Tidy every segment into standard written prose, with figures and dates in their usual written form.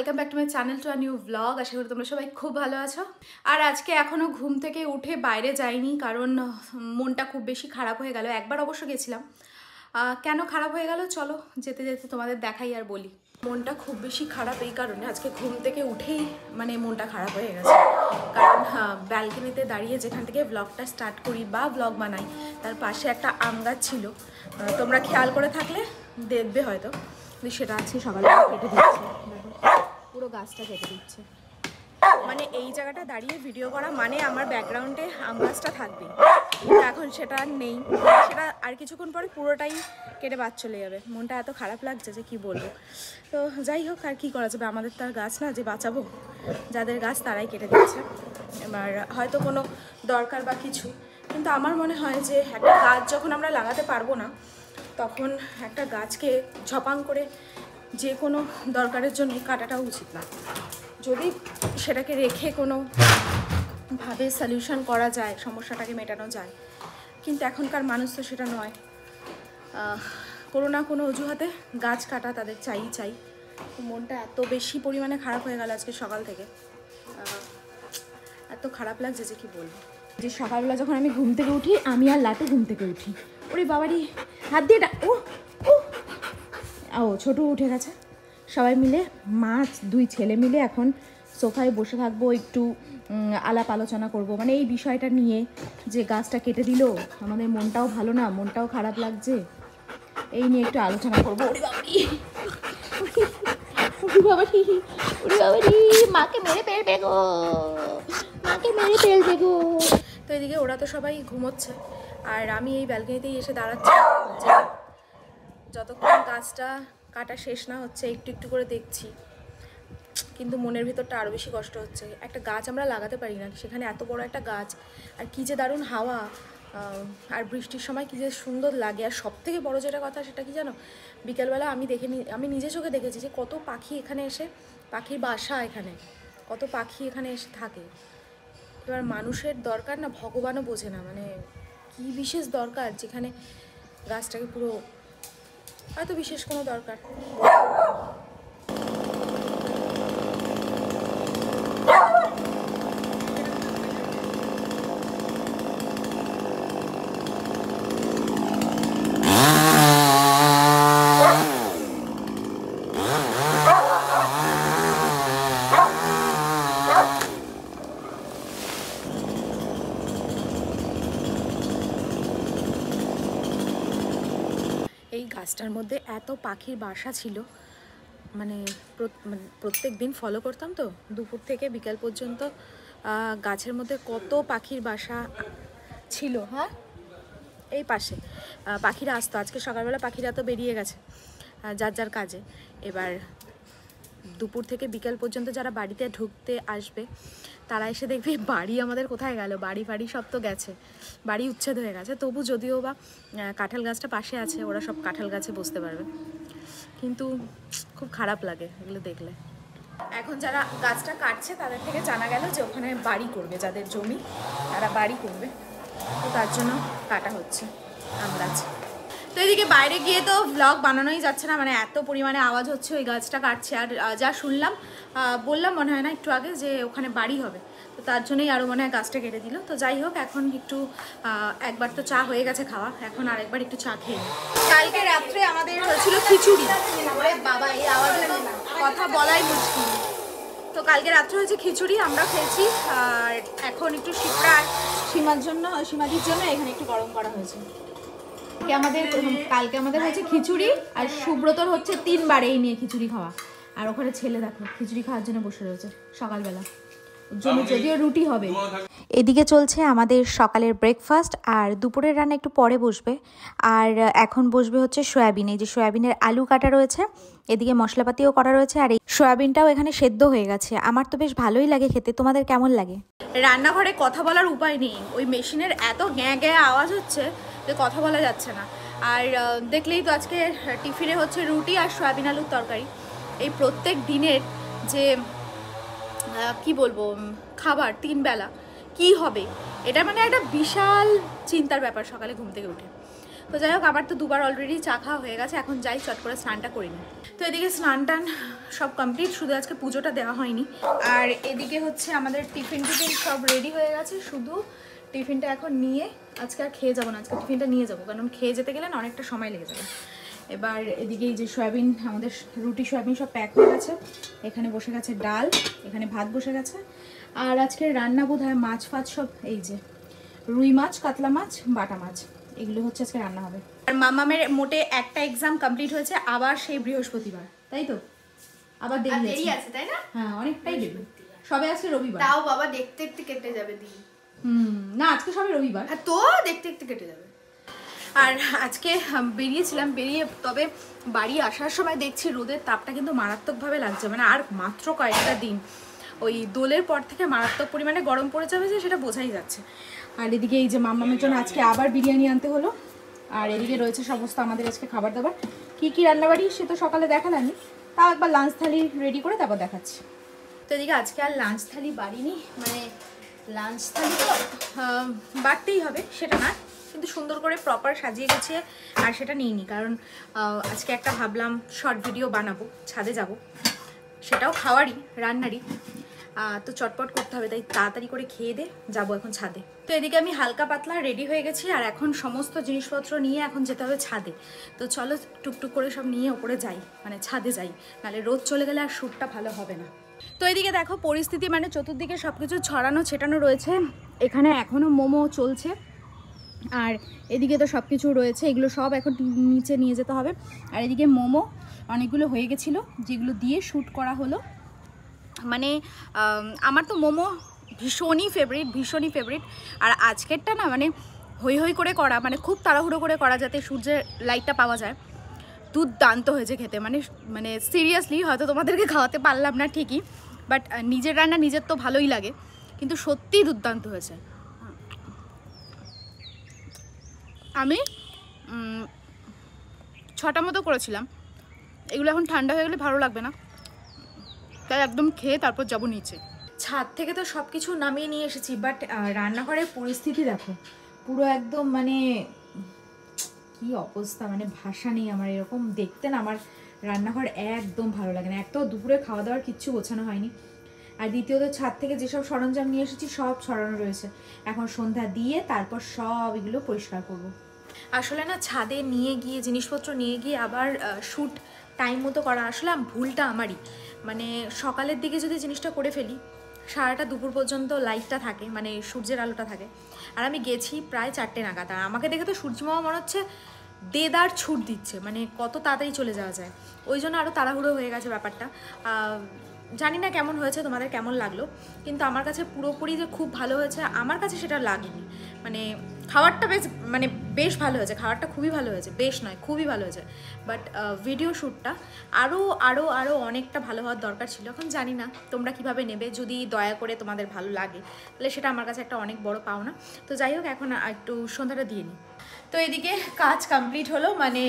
Welcome back to my channel to a new blog. আশা করি তোমরা সবাই খুব ভালো আছো। আর আজকে এখনও ঘুম থেকে উঠে বাইরে যাইনি, কারণ মনটা খুব বেশি খারাপ হয়ে গেল। একবার অবশ্য গেছিলাম। কেন খারাপ হয়ে গেল চলো যেতে যেতে তোমাদের দেখাই আর বলি। মনটা খুব বেশি খারাপ এই কারণে, আজকে ঘুম থেকে উঠেই মানে মনটা খারাপ হয়ে গেছে। কারণ ব্যালকনিতে দাঁড়িয়ে যেখান থেকে ব্লগটা স্টার্ট করি বা ব্লগ বানাই তার পাশে একটা আম গাছ ছিল। তোমরা খেয়াল করে থাকলে দেখবে হয়তো, সেটা আজকে সকালে কেটে দিচ্ছে। পুরো গাছটা কেটে দিচ্ছে। মানে এই জায়গাটা দাঁড়িয়ে ভিডিও করা মানে আমার ব্যাকগ্রাউন্ডে আম গাছটা থাকবে, কিন্তু এখন সেটা আর নেই। সেটা আর কিছুক্ষণ পরে পুরোটাই কেটে বাদ চলে যাবে। মনটা এত খারাপ লাগছে যে কি বলবো। তো যাই হোক, আর কি করা যাবে, আমাদের তার গাছ না যে বাঁচাবো, যাদের গাছ তারাই কেটে দিচ্ছে। এবার হয়তো কোনো দরকার বা কিছু, কিন্তু আমার মনে হয় যে একটা গাছ যখন আমরা লাগাতে পারবো না, তখন একটা গাছকে ঝপাং করে যে কোনো দরকারের জন্য কাটাটা উচিত না। যদি সেটাকে রেখে কোনোভাবে সলিউশন করা যায়, সমস্যাটাকে মেটানো যায়, কিন্তু এখনকার মানুষ তো সেটা নয়। কোনো না কোনো অজুহাতে গাছ কাটা তাদের চাই। মনটা এত বেশি পরিমাণে খারাপ হয়ে গেল আজকে সকাল থেকে, এত খারাপ লাগছে যে কি বলবো। যে সকালবেলা যখন আমি ঘুম থেকে উঠি, আমি আর লাটু ঘুম থেকে উঠি, ওরে বাবারই হাত দিয়ে ও ছোটু উঠে গেছে। সবাই মিলে দুই ছেলে মিলে এখন সোফায় বসে থাকবো, একটু আলাপ আলোচনা করব, মানে এই বিষয়টা নিয়ে যে গাছটা কেটে দিল, আমাদের মনটাও ভালো না, মনটাও খারাপ লাগছে, এই নিয়ে একটু আলোচনা করবো। মাকে মেরে ফেলবে গো। তো এদিকে ওরা তো সবাই ঘুমোচ্ছে, আর আমি এই ব্যালকনিতেই এসে দাঁড়াচ্ছি যে যতক্ষণ গাছটা কাটা শেষ না হচ্ছে একটু একটু করে দেখছি। কিন্তু মনের ভিতরটা আরও বেশি কষ্ট হচ্ছে। একটা গাছ আমরা লাগাতে পারি না, সেখানে এত বড় একটা গাছ, আর কী যে দারুণ হাওয়া, আর বৃষ্টির সময় কী যে সুন্দর লাগে। আর সব থেকে বড়ো যেটা কথা সেটা কি জানো, বিকেলবেলা আমি নিজে চোখে দেখেছি যে কত পাখি এখানে এসে, পাখির বাসা এখানে, কত পাখি এখানে এসে থাকে। এবার মানুষের দরকার না, ভগবানও বোঝে না, মানে কি বিশেষ দরকার যেখানে গাছটাকে পুরো, হয়তো বিশেষ কোনো দরকার। এই গাছটার মধ্যে এত পাখির বাসা ছিল, মানে প্রত্যেক দিন ফলো করতাম তো, দুপুর থেকে বিকাল পর্যন্ত গাছের মধ্যে কত পাখির বাসা ছিল। হ্যাঁ, এই পাশে পাখিরা আসতো। আজকে সকালবেলা পাখিরা তো বেরিয়ে গেছে যার যার কাজে। এবার দুপুর থেকে বিকাল পর্যন্ত যারা বাড়িতে ঢুকতে আসবে তারা এসে দেখবে বাড়ি আমাদের কোথায় গেল, বাড়ি সব তো গেছে, বাড়ি উচ্ছেদ হয়ে গেছে। তবু যদিও বা কাঁঠাল গাছটা পাশে আছে, ওরা সব কাঁঠাল গাছে বসতে পারবে, কিন্তু খুব খারাপ লাগে এগুলো দেখলে। এখন যারা গাছটা কাটছে তাদের থেকে জানা গেল যে ওখানে বাড়ি করবে, যাদের জমি তারা বাড়ি করবে, তো তার জন্য কাটা হচ্ছে আম গাছ। তো এদিকে বাইরে গিয়ে তো ব্লগ বানানোই যাচ্ছে না, মানে এত পরিমাণে আওয়াজ হচ্ছে ওই গাছটা কাটছে। আর যা শুনলাম, বললাম মনে হয় না একটু আগে যে ওখানে বাড়ি হবে, তো তার জন্যই আরও মনে হয় গাছটা কেটে দিল। তো যাই হোক, এখন একটু একবার তো চা হয়ে গেছে খাওয়া, এখন আরেকবার একটু চা খেয়ে নিই। কালকে রাত্রে আমাদের হয়েছিল খিচুড়ি। বাবা, এই আওয়াজে কথা বলাই মুশকিল। তো কালকে রাত্রে হয়েছে খিচুড়ি, আমরা খেয়েছি। আর এখন একটু সীমাদির জন্য এখানে একটু গরম করা হয়েছে। কালকে আমাদের হচ্ছে খিচুড়ি, আর সুব্রতর হচ্ছে 3 বার এই নিয়ে খিচুড়ি খাওয়া। আর ওখানে ছেলে দেখো খিচুড়ি খাওয়ার জন্য বসে রয়েছে সকালবেলা, যদিও রুটি হবে। এদিকে চলছে আমাদের সকালের ব্রেকফাস্ট, আর দুপুরের রান্না একটু পরে বসবে। আর এখন বসবে হচ্ছে সয়াবিন, এই যে সয়াবিনের আলু কাটা রয়েছে, এদিকে মশলাপাতিও করা রয়েছে, আর এই সয়াবিনটাও এখানে সেদ্ধ হয়ে গেছে। আমার তো বেশ ভালোই লাগে খেতে, তোমাদের কেমন লাগে? রান্নাঘরে কথা বলার উপায় নেই, ওই মেশিনের এত গ্যাঁ আওয়াজ হচ্ছে যে কথা বলা যাচ্ছে না। আর দেখলেই তো আজকে টিফিনে হচ্ছে রুটি আর সয়াবিন আলুর তরকারি। এই প্রত্যেক দিনের যে কি বলবো খাবার 3 বেলা কি হবে, এটা মানে একটা বিশাল চিন্তার ব্যাপার সকালে ঘুম থেকে উঠে। তো যাই হোক, আবার তো দুবার অলরেডি চা খাওয়া হয়ে গেছে, এখন যাই চট করে স্নানটা করে নিই। তো এদিকে স্নান টান সব কমপ্লিট, শুধু আজকে পুজোটা দেওয়া হয়নি। আর এদিকে হচ্ছে আমাদের টিফিন সব রেডি হয়ে গেছে, শুধু টিফিনটা এখন নিয়ে, আজকে আর খেয়ে যাবো না, আজকে টিফিনটা নিয়ে যাবো, কারণ খেয়ে যেতে গেলে না অনেকটা সময় লেগে যাবে। এবার এদিকে এই যে সয়াবিন, আমাদের রুটি সয়াবিন সব প্যাক হয়ে গেছে, এখানে বসে গেছে ডাল, এখানে ভাত বসে গেছে। আর আজকে রান্না বোধ হয় মাছ ফাছ সব, এই যে রুই মাছ, কাতলা মাছ, বাটা মাছ, এগুলো হচ্ছে আজকে রান্না হবে। আর মামামের মোটে একটা এক্সাম কমপ্লিট হয়েছে, আবার সেই বৃহস্পতিবার, তাই তো আবার দেরি আছে তাই না? হ্যাঁ, অনেকটাই দেরি, সবে আজকে রবিবার, তাও বাবা দেখতে দেখতে কেটে যাবে দিন। না আজকে সবে রবিবার, হ্যাঁ তো দেখতে দেখতে কেটে যাবে। আর আজকে বেরিয়েছিলাম, তবে বাড়ি আসার সময় দেখছি রোদের তাপটা কিন্তু মারাত্মকভাবে লাগছে, মানে আর মাত্র কয়েকটা দিন ওই দোলের পর থেকে মারাত্মক পরিমাণে গরম পড়ে যাবে, যে সেটা বোঝাই যাচ্ছে। আর এদিকে এই যে মামামের জন্য আজকে আবার বিরিয়ানি আনতে হলো। আর এদিকে রয়েছে সমস্ত আমাদের আজকে খাবার দাবার, কী কী রান্নাবাড়ি সে তো সকালে দেখালাম, তাও একবার লাঞ্চ থালি রেডি করে তারপর দেখাচ্ছি। তো এদিকে আজকে আর লাঞ্চ থালি বাড়িনি, মানে লাঞ্চ থালি তো বাড়তেই হবে সেটা না, কিন্তু সুন্দর করে প্রপার সাজিয়ে গেছে আর সেটা নিইনি, কারণ আজকে একটা ভাবলাম শর্ট ভিডিও বানাবো, ছাদে যাব, সেটাও খাওয়ারই রান্নারই, তো চটপট করতে হবে, তাই তাড়াতাড়ি করে খেয়ে দে যাবো এখন ছাদে। তো এদিকে আমি হালকা পাতলা রেডি হয়ে গেছি, আর এখন সমস্ত জিনিসপত্র নিয়ে এখন যেতে হবে ছাদে। তো চলো টুকটুক করে সব নিয়ে ওপরে যাই, মানে ছাদে যাই, নাহলে রোদ চলে গেলে আর শ্যুটটা ভালো হবে না। তো এদিকে দেখো পরিস্থিতি, মানে চতুর্দিকে সব কিছু ছড়ানো ছেটানো রয়েছে, এখানে এখনও মোমো চলছে, আর এদিকে তো সব কিছু রয়েছে, এগুলো সব এখন নিচে নিয়ে যেতে হবে। আর এদিকে মোমো অনেকগুলো হয়ে গেছিলো, যেগুলো দিয়ে শ্যুট করা হলো। মানে আমার তো মোমো ভীষণই ফেভারিট, আর আজকেরটা না মানে হই হই করে করা, মানে খুব তাড়াহুড়ো করে করা যাতে সূর্যের লাইটটা পাওয়া যায়, দুর্দান্ত হয়েছে খেতে, মানে সিরিয়াসলি হয়তো তোমাদেরকে খাওয়াতে পারলাম না ঠিকই, বাট নিজের রান্না নিজের তো ভালোই লাগে, কিন্তু সত্যিই দুর্দান্ত হয়েছে। আমি 6টা মতো করেছিলাম, এগুলো এখন ঠান্ডা হয়ে গেলে ভালো লাগবে না, তাই একদম খেয়ে তারপর যাবো নিচে। ছাদ থেকে তো সব কিছু নামিয়ে নিয়ে এসেছি, বাট রান্নাঘরের পরিস্থিতি দেখো, পুরো একদম মানে কি অবস্থা, মানে ভাষা নেই আমার, এরকম দেখতে না আমার রান্নাঘর একদম ভালো লাগে না। এক তো দুপুরে খাওয়া দাওয়ার কিচ্ছু গোছানো হয়নি, আর দ্বিতীয়ত ছাদ থেকে যেসব সরঞ্জাম নিয়ে এসেছি সব ছড়ানো রয়েছে, এখন সন্ধ্যা দিয়ে তারপর সব এগুলো পরিষ্কার করব। আসলে না ছাদে নিয়ে গিয়ে জিনিসপত্র নিয়ে গিয়ে আবার শ্যুট টাইম মতো করা আসলে ভুলটা আমারই, মানে সকালের দিকে যদি জিনিসটা করে ফেলি সারাটা দুপুর পর্যন্ত লাইটটা থাকে, মানে সূর্যের আলোটা থাকে, আর আমি গেছি প্রায় 4টে নাগাদ, আর আমাকে দেখে তো সূর্যমামা মনে হচ্ছে দেদার ছুট দিচ্ছে, মানে কত তাড়াতাড়ি চলে যাওয়া যায়, ওই জন্য আরও তাড়াহুড়ো হয়ে গেছে ব্যাপারটা। জানি না কেমন হয়েছে, তোমাদের কেমন লাগলো, কিন্তু আমার কাছে পুরোপুরি যে খুব ভালো হয়েছে আমার কাছে সেটা লাগেনি, মানে খাবারটা বেশ ভালো হয়েছে, খাবারটা খুবই ভালো হয়েছে, বেশ নয় খুবই ভালো হয়েছে, বাট ভিডিও শ্যুটটা আরও অনেকটা ভালো হওয়ার দরকার ছিল। এখন জানি না তোমরা কিভাবে নেবে, যদি দয়া করে তোমাদের ভালো লাগে তাহলে সেটা আমার কাছে একটা অনেক বড় পাওনা। তো যাই হোক, এখন একটু সন্ধ্যাটা দিয়ে নিই। তো এদিকে কাজ কমপ্লিট হলো, মানে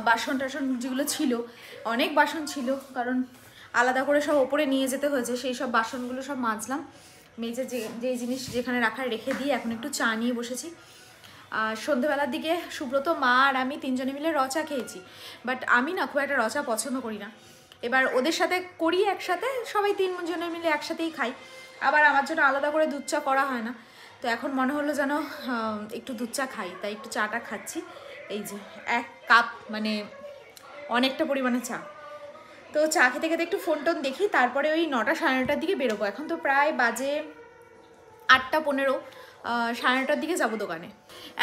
বাসন টাসন যেগুলো ছিল, অনেক বাসন ছিল, কারণ আলাদা করে সব ওপরে নিয়ে যেতে হয়েছে, সেই সব বাসনগুলো সব মাজলাম, মেজে যে জিনিস যেখানে রাখার রেখে দিয়ে এখন একটু চা নিয়ে বসেছি। সন্ধ্যেবেলার দিকে সুব্রত, মা আর আমি 3জনে মিলে রচা খেয়েছি, বাট আমি না খুব একটা রচা পছন্দ করি না, এবার ওদের সাথে করি একসাথে, সবাই 3জনে মিলে একসাথেই খাই, আবার আমার জন্য আলাদা করে দুধ চা করা হয় না। তো এখন মনে হলো যেন একটু দুধ চা খাই, তাই একটু চাটা খাচ্ছি, এই যে 1 কাপ, মানে অনেকটা পরিমাণে চা। তো চা খেতে খেতে একটু ফোন টোন দেখি, তারপরে ওই 9টা সাড়ে 9টার দিকে বেরোবো, এখন তো প্রায় বাজে 8টা 15, সাড়ে 9টার দিকে যাবো দোকানে।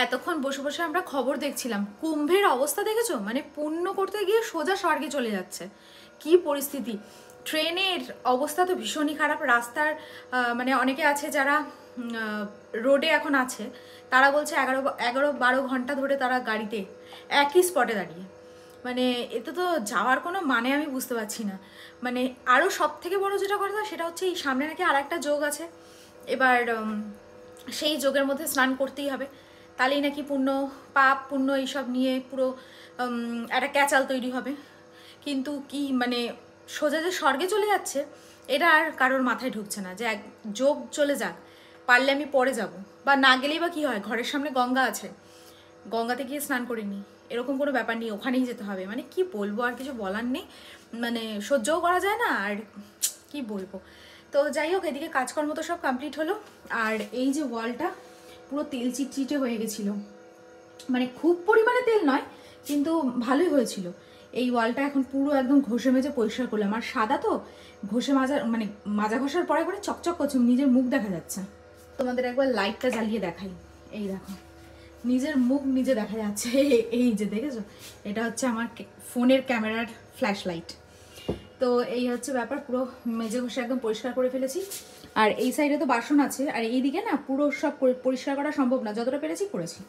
এতক্ষণ বসে বসে আমরা খবর দেখছিলাম, কুম্ভের অবস্থা দেখেছো, মানে পুণ্য করতে গিয়ে সোজা স্বর্গে চলে যাচ্ছে, কি পরিস্থিতি। ট্রেনের অবস্থা তো ভীষণই খারাপ, রাস্তার মানে অনেকে আছে যারা রোডে এখন আছে, তারা বলছে 11-12 ঘন্টা ধরে তারা গাড়িতে একই স্পটে দাঁড়িয়ে, মানে এতে তো যাওয়ার কোনো মানে আমি বুঝতে পারছি না। মানে আরও সব থেকে বড়ো যেটা কথা সেটা হচ্ছে এই সামনে নাকি আর একটা যোগ আছে, এবার সেই যোগের মধ্যে স্নান করতেই হবে, তাহলেই নাকি পুণ্য পাপ পুণ্য এইসব নিয়ে পুরো একটা ক্যাচাল তৈরি হবে। কিন্তু কি মানে সোজা যে স্বর্গে চলে যাচ্ছে এটা আর কারোর মাথায় ঢুকছে না, যে এক যোগ চলে যাক, পারলে আমি পরে যাব, বা না গেলেই বা কী হয়, ঘরের সামনে গঙ্গা আছে, গঙ্গাতে গিয়ে স্নান করে নিই। এরকম কোনো ব্যাপার নেই, ওখানেই যেতে হবে। মানে কি বলবো, আর কিছু বলার নেই, মানে সহ্যও করা যায় না, আর কি বলবো। তো যাই হোক, এদিকে কাজকর্ম তো সব কমপ্লিট হলো। আর এই যে ওয়ালটা পুরো তেল চিটচিটে হয়ে গেছিলো, মানে খুব পরিমাণে তেল নয় কিন্তু ভালোই হয়েছিল। এই ওয়ালটা এখন পুরো একদম ঘষে মেজে পরিষ্কার করলাম। আর সাদা তো, ঘষে মাজা মানে মাজা ঘষার পরে করে চকচক করছে, নিজের মুখ দেখা যাচ্ছে। তোমাদের একবার লাইটটা জ্বালিয়ে দেখাই, এই দেখো নিজের মুখ নিজে দেখা যাচ্ছে। এই যে দেখেছো, এটা হচ্ছে আমার ফোনের ক্যামেরার ফ্ল্যাশ লাইট। তো এই হচ্ছে ব্যাপার, পুরো মেজে ঘষে একদম পরিষ্কার করে ফেলেছি। আর এই সাইডে তো বাসন আছে, আর এইদিকে না পুরো সব পরিষ্কার করা সম্ভব না, যতটা পেরেছি করেছি।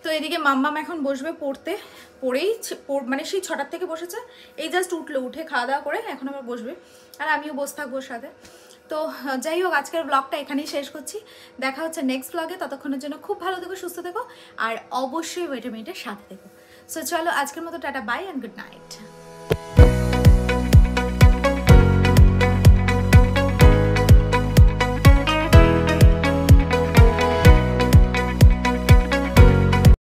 তো এদিকে মাম্মাম এখন বসবে পড়তে, পড়েই মানে সেই 6টার থেকে বসেছে, এই জাস্ট উঠলো, উঠে খাওয়া দাওয়া করে এখন আবার বসবে, আর আমিও বসে থাকবো সাথে। তো যাই হোক, আজকের ব্লগটা এখানেই শেষ করছি। দেখা হচ্ছে নেক্সট ব্লগে, ততক্ষণের জন্য খুব ভালো থেকো, সুস্থ থেকো, আর অবশ্যই ভিটামিনের সাথে থেকো। সো চলো, আজকের মতো tata, bye and good night.